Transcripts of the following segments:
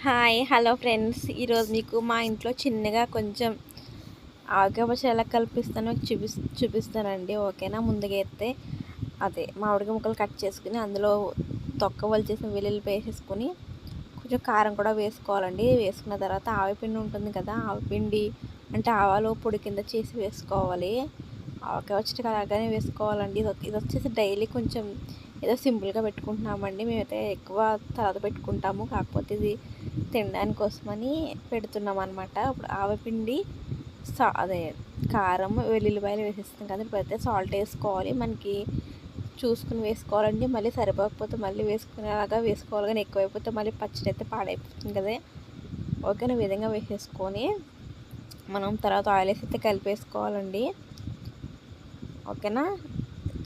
Hi hello friends, ఈరోజు మీకు మా ఇంట్లో చిన్నగా కొంచెం ఆవకాయ పచ్చడి ఎలా కల్పిస్తానో చూపిస్తానండి. ఓకేనా. ముందుగా అయితే అదే మామిడికాయ ముక్కలు కట్ చేసుకుని అందులో తొక్క వలిచేసిన వెల్లుల్లి వేసేసుకొని కొంచెం కారం కూడా వేసుకోవాలండి. వేసుకున్న తర్వాత ఆవపిండి ఉంటుంది కదా, ఆవపిండి అంటే ఆవాలు పొడి కింద చేసి వేసుకోవాలి. ఆవకాయ పచ్చడి అలాగానే వేసుకోవాలండి. ఇది వచ్చేసి డైలీ కొంచెం ఏదో సింపుల్గా పెట్టుకుంటున్నామండి. మేమైతే ఎక్కువ తర్వాత పెట్టుకుంటాము, కాకపోతే ఇది తినడానికి కోసమని పెడుతున్నాం అనమాట. ఇప్పుడు ఆవపిండి అదే కారం వెల్లుల్లిపాయలు వేసేస్తాం కదా, ఇప్పుడైతే సాల్ట్ వేసుకోవాలి. మనకి చూసుకుని వేసుకోవాలండి. మళ్ళీ సరిపోకపోతే మళ్ళీ వేసుకునేలాగా వేసుకోవాలి, కానీ ఎక్కువైపోతే మళ్ళీ పచ్చడి అయితే పాడైపోతుంది కదా. ఓకేనా. ఈ విధంగా వేసేసుకొని మనం తర్వాత ఆయిల్ వేసి అయితే కలిపేసుకోవాలండి. ఓకేనా.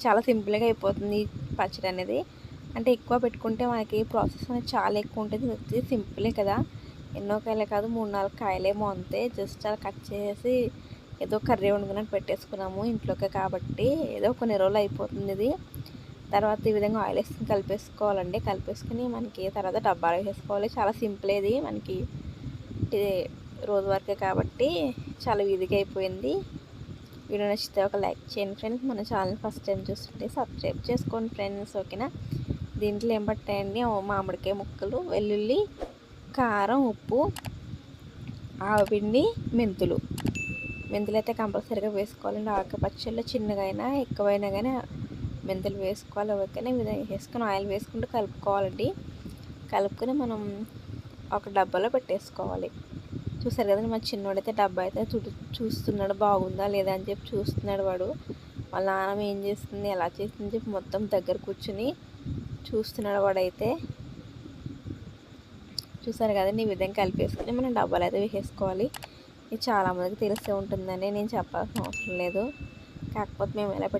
చాలా సింపుల్గా అయిపోతుంది పచ్చడి అనేది. అంటే ఎక్కువ పెట్టుకుంటే మనకి ప్రాసెస్ అనేది చాలా ఎక్కువ ఉంటుంది. ఇది సింపులే కదా, ఎన్నో కాయలే కాదు 3-4 కాయలేమో అంతే. జస్ట్ అలా కట్ చేసి ఏదో కర్రీ వండుకున్నట్టు పెట్టేసుకున్నాము ఇంట్లోకే కాబట్టి ఏదో కొన్ని రోజులు అయిపోతుంది ఇది. తర్వాత ఈ విధంగా ఆయిల్ వేసుకుని కలిపేసుకోవాలండి. కలిపేసుకుని మనకి తర్వాత డబ్బాలు వేసుకోవాలి. చాలా సింపుల్ ఇది, మనకి ఇది రోజు వరకే కాబట్టి చాలా ఈజీగా అయిపోయింది. వీడియో నచ్చితే ఒక లైక్ చేయండి ఫ్రెండ్స్. మన ఛానల్ ఫస్ట్ టైం చూస్తుంటే సబ్స్క్రైబ్ చేసుకోండి ఫ్రెండ్స్. ఓకేనా. దీంట్లో ఏం పట్టాయండి, మామిడికాయ ముక్కలు, వెల్లుల్లి, కారం, ఉప్పు, ఆవపిండి, మెంతులు అయితే కంపల్సరీగా వేసుకోవాలండి. ఆవకాయ పచ్చళ్ళు చిన్నగా అయినా ఎక్కువైనా కానీ మెంతులు వేసుకోవాలి. ఓకేనా. ఈ విధంగా వేసుకొని ఆయిల్ వేసుకుంటూ కలుపుకోవాలండి. కలుపుకొని మనం ఒక డబ్బాలో పెట్టేసుకోవాలి. చూసారు కదండి, మా చిన్నోడైతే డబ్బా అయితే చూస్తున్నాడు బాగుందా లేదా అని చెప్పి చూస్తున్నాడు. వాడు వాళ్ళ నాన్నమ్మ ఏం చేస్తుంది ఎలా చేస్తుంది చెప్పి మొత్తం దగ్గర కూర్చుని చూస్తున్నాడు వాడైతే. చూసారు కదండి, ఈ విధంగా కలిపేసుకుని మనం డబ్బాలు అయితే వేసేసుకోవాలి. ఇది చాలామందికి తెలిసే ఉంటుందని నేను చెప్పాల్సిన అవసరం లేదు, కాకపోతే మేము ఎలా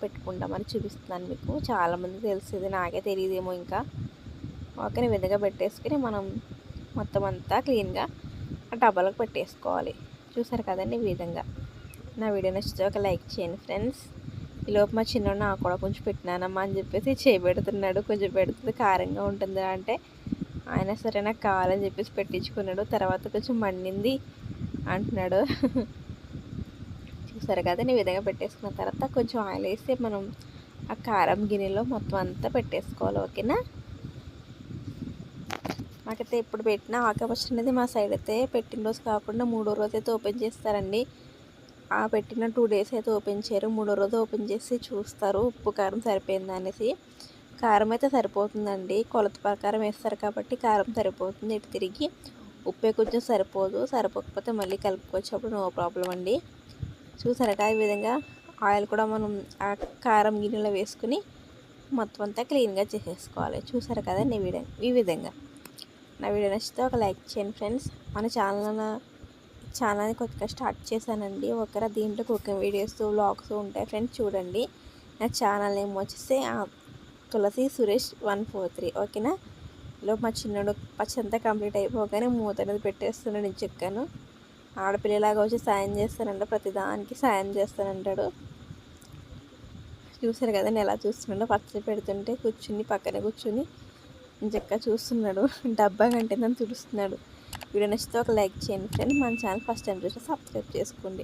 పెట్టుకుంటామని చూపిస్తున్నాను మీకు. చాలామందికి తెలిసేది, నాకే తెలియదేమో ఇంకా. ఓకే. ఈ విధంగా పెట్టేసుకుని మనం మొత్తం అంతా క్లీన్గా ఆ డబ్బాలకు పెట్టేసుకోవాలి. చూసారు కదండి ఈ విధంగా. నా వీడియో నచ్చితే ఒక లైక్ చేయండి ఫ్రెండ్స్. ఈలోపు మా చిన్నోడు నాకు కూడా కొంచెం పెట్టినానమ్మా అని చెప్పేసి చేయబెడుతున్నాడు. కొంచెం పెడుతుంది, కారంగా ఉంటుంది అంటే ఆయన సరే నాకు కావాలని చెప్పేసి పెట్టించుకున్నాడు. తర్వాత కొంచెం మండింది అంటున్నాడు. చూసారు కదా, ఈ విధంగా పెట్టేసుకున్న తర్వాత కొంచెం ఆయిల్ వేసి మనం ఆ కారం గిన్నెలో మొత్తం అంతా పెట్టేసుకోవాలి. ఓకేనా. నాకైతే ఎప్పుడు పెట్టినా ఆవకాయ పచ్చడి అనేది మా సైడ్ అయితే పెట్టిన రోజు కాకుండా 3వ రోజు అయితే ఓపెన్ చేస్తారండి. ఆ పెట్టిన 2 డేస్ అయితే ఓపెన్ చేయరు, 3వ రోజు ఓపెన్ చేసి చూస్తారు ఉప్పు కారం సరిపోయిందా అనేసి. కారం అయితే సరిపోతుందండి, కొలత ప్రకారం వేస్తారు కాబట్టి కారం సరిపోతుంది. ఇటు తిరిగి ఉప్పే కొంచెం సరిపోదు, సరిపోకపోతే మళ్ళీ కలుపుకోవచ్చు, అప్పుడు నో ప్రాబ్లం అండి. చూసారట ఈ విధంగా ఆయిల్ కూడా మనం ఆ కారం గిన్నెలో వేసుకుని మొత్తం అంతా క్లీన్గా చేసేసుకోవాలి. చూసారు కదా ఈ విధంగా. నా వీడియో నచ్చితే ఒక లైక్ చేయండి ఫ్రెండ్స్. మన ఛానల్ని కొత్తగా స్టార్ట్ చేశానండి. ఒకరా దీంట్లో కుకింగ్ వీడియోస్, వ్లాగ్స్ ఉంటాయి ఫ్రెండ్స్, చూడండి. నా ఛానల్ నేమ్ వచ్చేసి తులసి సురేష్ 143. ఓకేనా. ఇలా మా చిన్నడు పచ్చంతా కంప్లీట్ అయిపోగానే మూత అనేది పెట్టేస్తున్నాడు. నేను చెక్కాను, ఆడపిల్లలాగా వచ్చి సాయం చేస్తానంట, ప్రతిదానికి సాయం చేస్తానంటాడు. చూసారు కదండి ఎలా చూస్తున్నాడో, పచ్చడి పెడుతుంటే పక్కనే కూర్చుని చక్కగా చూస్తున్నాడు. డబ్బా కంటే నన్ను తుడుస్తున్నాడు. వీడియో నచ్చితే ఒక లైక్ చేయండి ఫ్రెండ్. మన ఛానల్ ఫస్ట్ టైం చూస్తే సబ్స్క్రైబ్ చేసుకోండి.